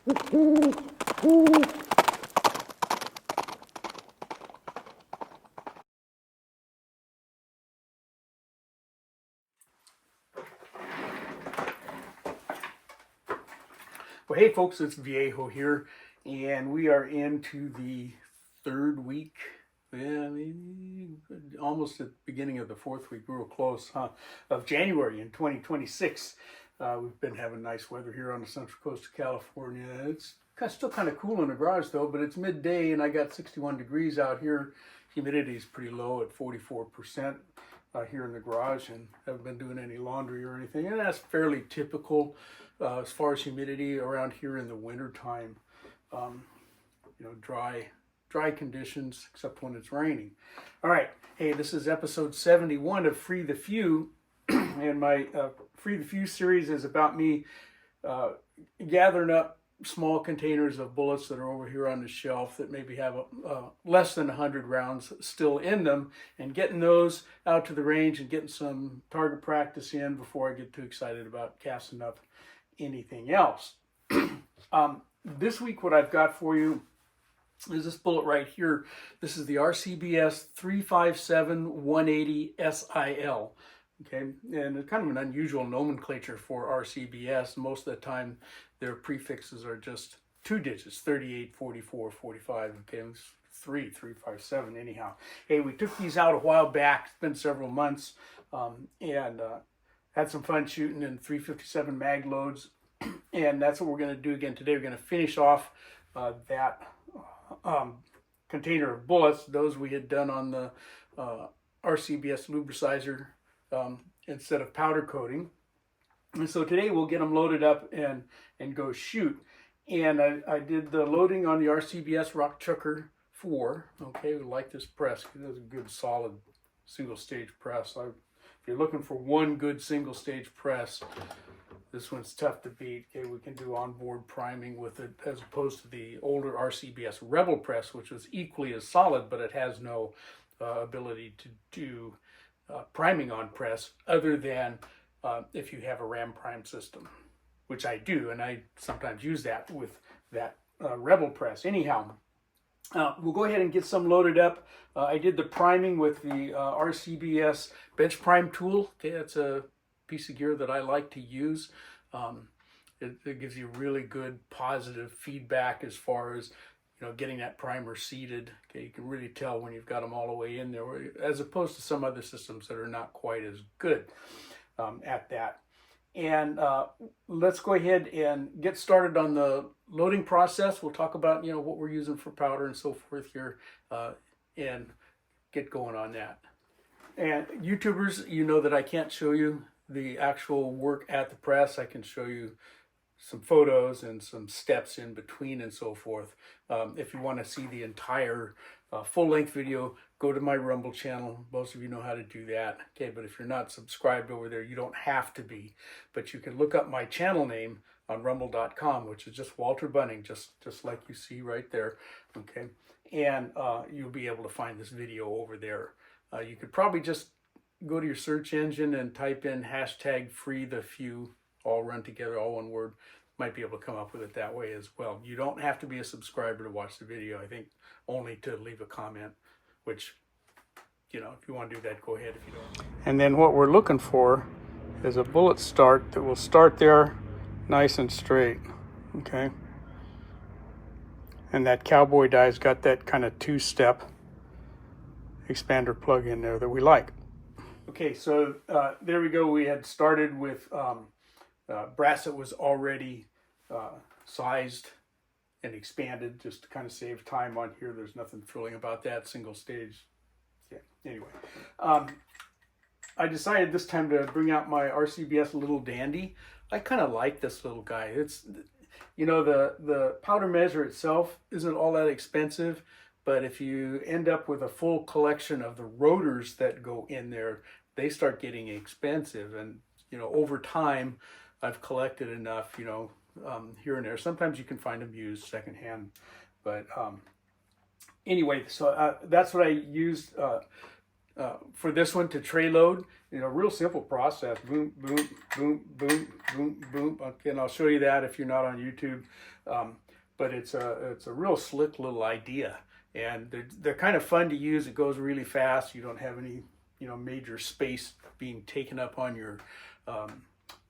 Well, hey folks, it's Viejo here, and we are into the third week, almost at the beginning of the fourth week, real close, of January in 2026. We've been having nice weather here on the central coast of California. It's still kind of cool in the garage though, but it's midday and I got 61 degrees out here. Humidity is pretty low at 44%. Here in the garage, and haven't been doing any laundry or anything, and that's fairly typical as far as humidity around here in the winter time. Dry conditions except when it's raining. All right, hey, this is episode 71 of Free the Few, and my Free the Few series is about me gathering up small containers of bullets that are over here on the shelf that maybe have less than 100 rounds still in them, and getting those out to the range and getting some target practice in before I get too excited about casting up anything else. This week what I've got for you is this bullet right here. This is the RCBS 357-180 SIL. Okay, and it's kind of an unusual nomenclature for RCBS. Most of the time, their prefixes are just two digits, 38, 44, 45. Okay, it's 357 anyhow. Hey, we took these out a while back. It's been several months, and had some fun shooting in 357 mag loads. And that's what we're going to do again today. We're going to finish off that container of bullets. Those we had done on the RCBS lubricizer instead of powder coating. And so today we'll get them loaded up and go shoot. And I did the loading on the RCBS Rock Chucker 4. Okay, we like this press because it's a good solid single stage press. If you're looking for one good single stage press, this one's tough to beat. Okay, we can do onboard priming with it as opposed to the older RCBS Rebel press, which was equally as solid, but it has no ability to do priming on press other than if you have a RAM prime system, which I do, and I sometimes use that with that Rebel press. Anyhow, we'll go ahead and get some loaded up. I did the priming with the RCBS bench prime tool. Okay, that's a piece of gear that I like to use. It gives you really good positive feedback as far as getting that primer seated. Okay, you can really tell when you've got them all the way in there, as opposed to some other systems that are not quite as good at that. And let's go ahead and get started on the loading process. We'll talk about what we're using for powder and so forth here, and get going on that. And YouTubers, you know that I can't show you the actual work at the press. I can show you some photos and some steps in between and so forth. If you want to see the entire full-length video, go to my Rumble channel. Most of you know how to do that. Okay, but if you're not subscribed over there, you don't have to be. But you can look up my channel name on rumble.com, which is just Walter Bunning, just like you see right there. Okay, and you'll be able to find this video over there. You could probably just go to your search engine and type in hashtag #FreeTheFew, all run together, all one word. Might be able to come up with it that way as well. You don't have to be a subscriber to watch the video. I think only to leave a comment, which, if you want to do that, go ahead. If you don't. And then what we're looking for is a bullet start that will start there nice and straight. Okay. And that cowboy die's got that kind of two-step expander plug in there that we like. Okay, so there we go. We had started with brass that was already sized and expanded, just to kind of save time on here. There's nothing thrilling about that, single stage. Yeah, anyway. I decided this time to bring out my RCBS Little Dandy. I kind of like this little guy. It's, the powder measure itself isn't all that expensive, but if you end up with a full collection of the rotors that go in there, they start getting expensive. And, over time, I've collected enough, here and there. Sometimes you can find them used secondhand. But anyway, so that's what I used for this one to tray load, real simple process. Boom, boom, boom, boom, boom, boom. Okay, and I'll show you that if you're not on YouTube. But it's a real slick little idea, and they're kind of fun to use. It goes really fast. You don't have any major space being taken up on your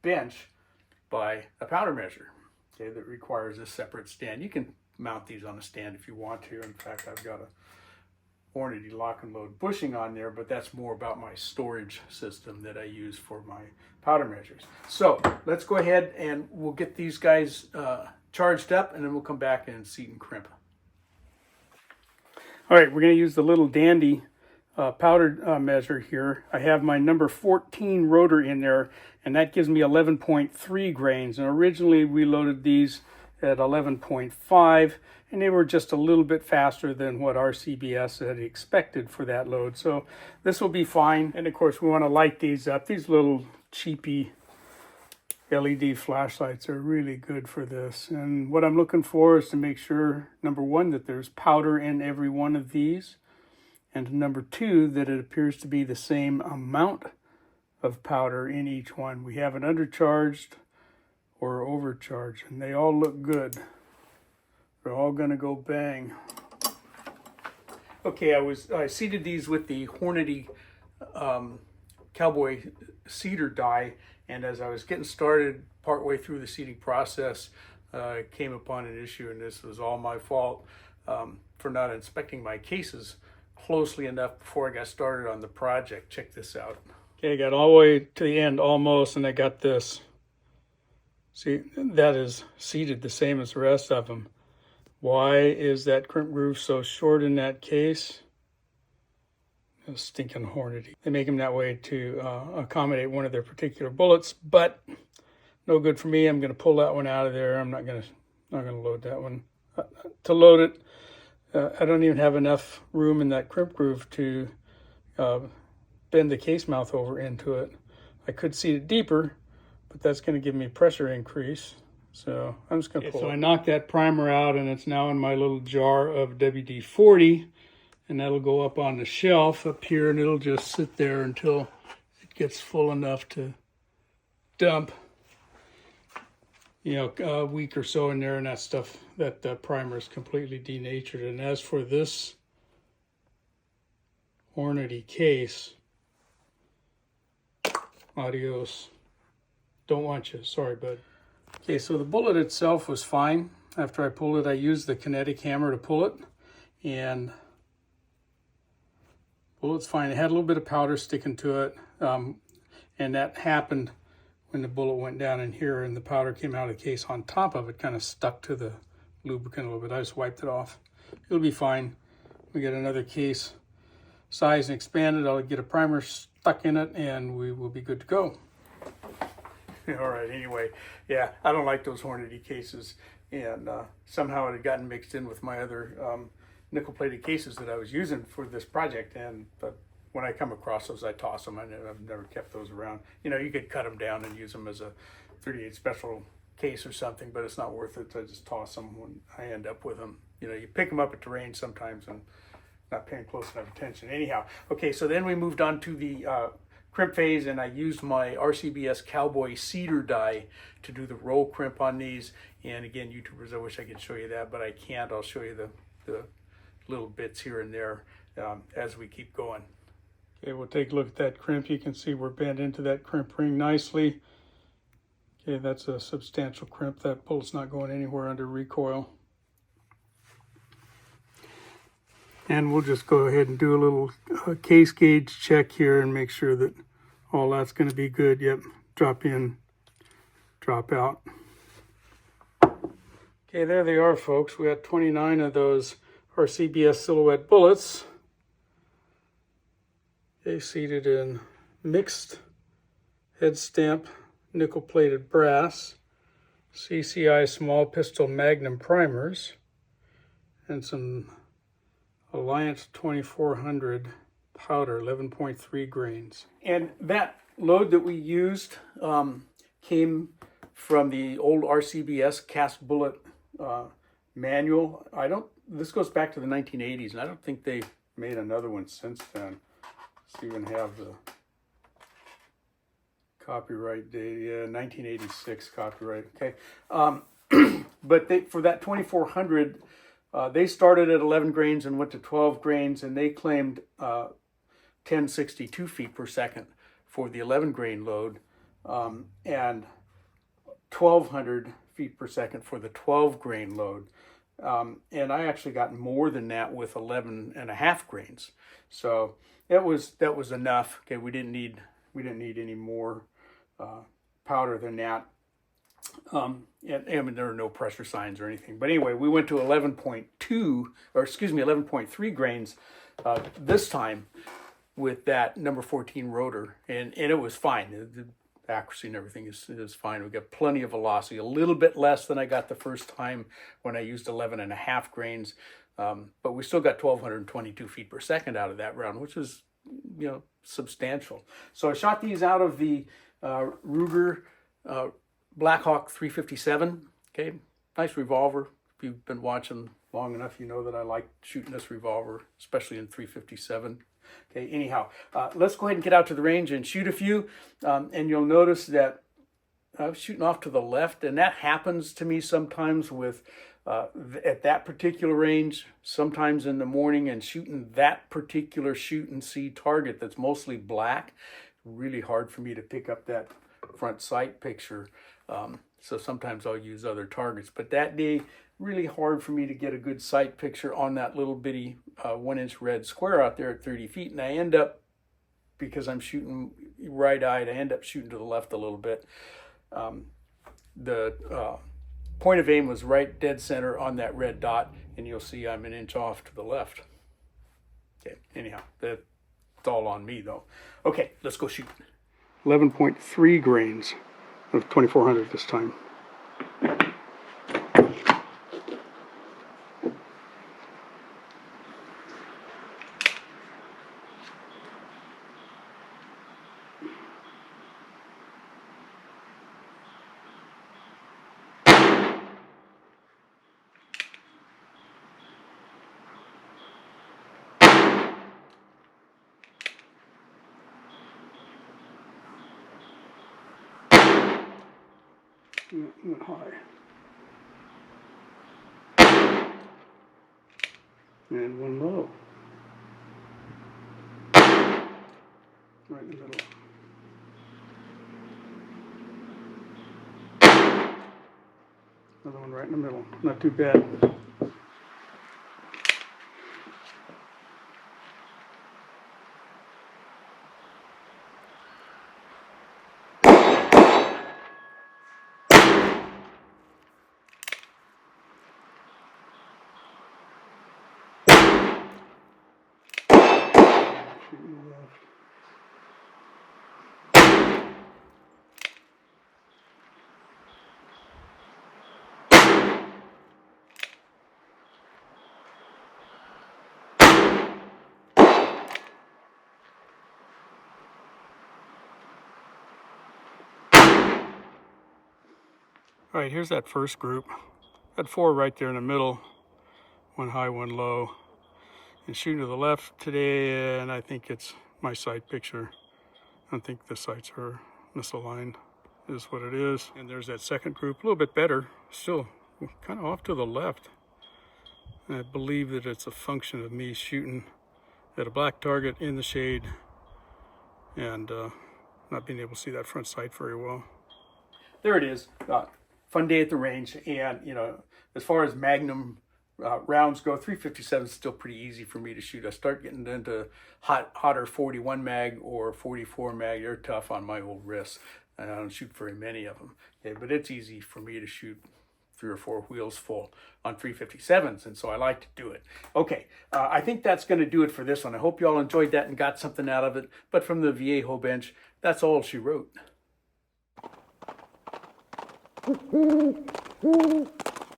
bench by a powder measure. Okay, that requires a separate stand. You can mount these on a stand if you want to. In fact, I've got a Hornady lock and load bushing on there, but that's more about my storage system that I use for my powder measures. So let's go ahead and we'll get these guys charged up, and then we'll come back and seat and crimp. All right, we're going to use the little dandy powder measure here. I have my number 14 rotor in there, and that gives me 11.3 grains. And originally we loaded these at 11.5, and they were just a little bit faster than what RCBS had expected for that load. So this will be fine. And of course we want to light these up. These little cheapy LED flashlights are really good for this. And what I'm looking for is to make sure, number one, that there's powder in every one of these. And number two, that it appears to be the same amount of powder in each one. We haven't undercharged or overcharged, and they all look good. They're all gonna go bang. Okay, I seeded these with the Hornady Cowboy seeder die, and as I was getting started partway through the seeding process, I came upon an issue, and this was all my fault for not inspecting my cases closely enough before I got started on the project. Check this out. Okay, I got all the way to the end almost, and I got this. See, that is seated the same as the rest of them. Why is that crimp groove so short in that case? A stinking Hornady. They make them that way to accommodate one of their particular bullets, but no good for me. I'm going to pull that one out of there. I'm not going to load that one. To load it, I don't even have enough room in that crimp groove to bend the case mouth over into it. I could seat it deeper, but that's going to give me pressure increase. So I'm just going to pull it. So I knocked that primer out, and it's now in my little jar of WD-40, and that'll go up on the shelf up here, and it'll just sit there until it gets full enough to dump. A week or so in there, and that stuff, that primer is completely denatured. And as for this Hornady case, adios. Don't want you. Sorry, bud. Okay, so the bullet itself was fine. After I pulled it, I used the kinetic hammer to pull it, and bullet's fine. It had a little bit of powder sticking to it, and that happened when the bullet went down in here and the powder came out of the case on top of it, kind of stuck to the lubricant a little bit. I just wiped it off. It'll be fine. We get another case size and expanded. I'll get a primer stuck in it, and we will be good to go. All right, anyway, yeah, I don't like those Hornady cases, and somehow it had gotten mixed in with my other nickel-plated cases that I was using for this project, but when I come across those, I toss them. I've never kept those around. You could cut them down and use them as a 38 special case or something, but it's not worth it. I just toss them when I end up with them. You pick them up at the range sometimes and not paying close enough attention. Anyhow, okay, so then we moved on to the crimp phase, and I used my RCBS Cowboy cedar die to do the roll crimp on these. And again, YouTubers, I wish I could show you that, but I can't. I'll show you the little bits here and there as we keep going. Okay, we'll take a look at that crimp. You can see we're bent into that crimp ring nicely. Okay, that's a substantial crimp. That bullet's not going anywhere under recoil. And we'll just go ahead and do a little case gauge check here and make sure that all that's going to be good. Yep, drop in, drop out. Okay, there they are, folks. We got 29 of those RCBS silhouette bullets. Okay, seated in mixed head stamp nickel-plated brass, CCI small pistol Magnum primers, and some Alliance 2400 powder, 11.3 grains. And that load that we used came from the old RCBS cast bullet manual. This goes back to the 1980s, and I don't think they've made another one since then. Let's even have the copyright date. Yeah, 1986 copyright. Okay. But for that 2400, they started at 11 grains and went to 12 grains, and they claimed 1062 feet per second for the 11 grain load, and 1200 feet per second for the 12 grain load. And I actually got more than that with 11.5 grains. So that was enough. Okay, we didn't need any more powder than that. And I mean, there are no pressure signs or anything. But anyway, we went to 11.3 grains this time with that number 14 rotor, and it was fine. The accuracy and everything is fine. We got plenty of velocity, a little bit less than I got the first time when I used 11.5 grains, but we still got 1,222 feet per second out of that round, which is, you know, substantial. So I shot these out of the Ruger Blackhawk 357. Okay, nice revolver. If you've been watching long enough, you know that I like shooting this revolver, especially in 357. Okay, anyhow, let's go ahead and get out to the range and shoot a few. And you'll notice that I was shooting off to the left, and that happens to me sometimes with at that particular range, sometimes in the morning, and shooting that particular shoot and see target that's mostly black. Really hard for me to pick up that front sight picture. So sometimes I'll use other targets, but that day, really hard for me to get a good sight picture on that little bitty 1-inch red square out there at 30 feet. And I end up, because I'm shooting right-eyed, I end up shooting to the left a little bit. The point of aim was right dead center on that red dot, and you'll see I'm an inch off to the left. Okay, anyhow, that's all on me though. Okay, let's go shoot. 11.3 grains of 2400 this time. Went high. And one low. Right in the middle. Another one right in the middle. Not too bad. All right, here's that first group. Got 4 right there in the middle, one high, one low. And shooting to the left today, and I think it's my sight picture. I don't think the sights are misaligned, is what it is. And there's that second group, a little bit better, still kind of off to the left. And I believe that it's a function of me shooting at a black target in the shade and not being able to see that front sight very well. There it is. Fun day at the range, and you know, as far as Magnum rounds go, 357 is still pretty easy for me to shoot. I start getting into hotter 41 mag or 44 mag. They're tough on my old wrists, and I don't shoot very many of them. Okay, but it's easy for me to shoot 3 or 4 wheels full on 357s, and so I like to do it. Okay, I think that's going to do it for this one. I hope you all enjoyed that and got something out of it. But from the Viejo bench, that's all she wrote.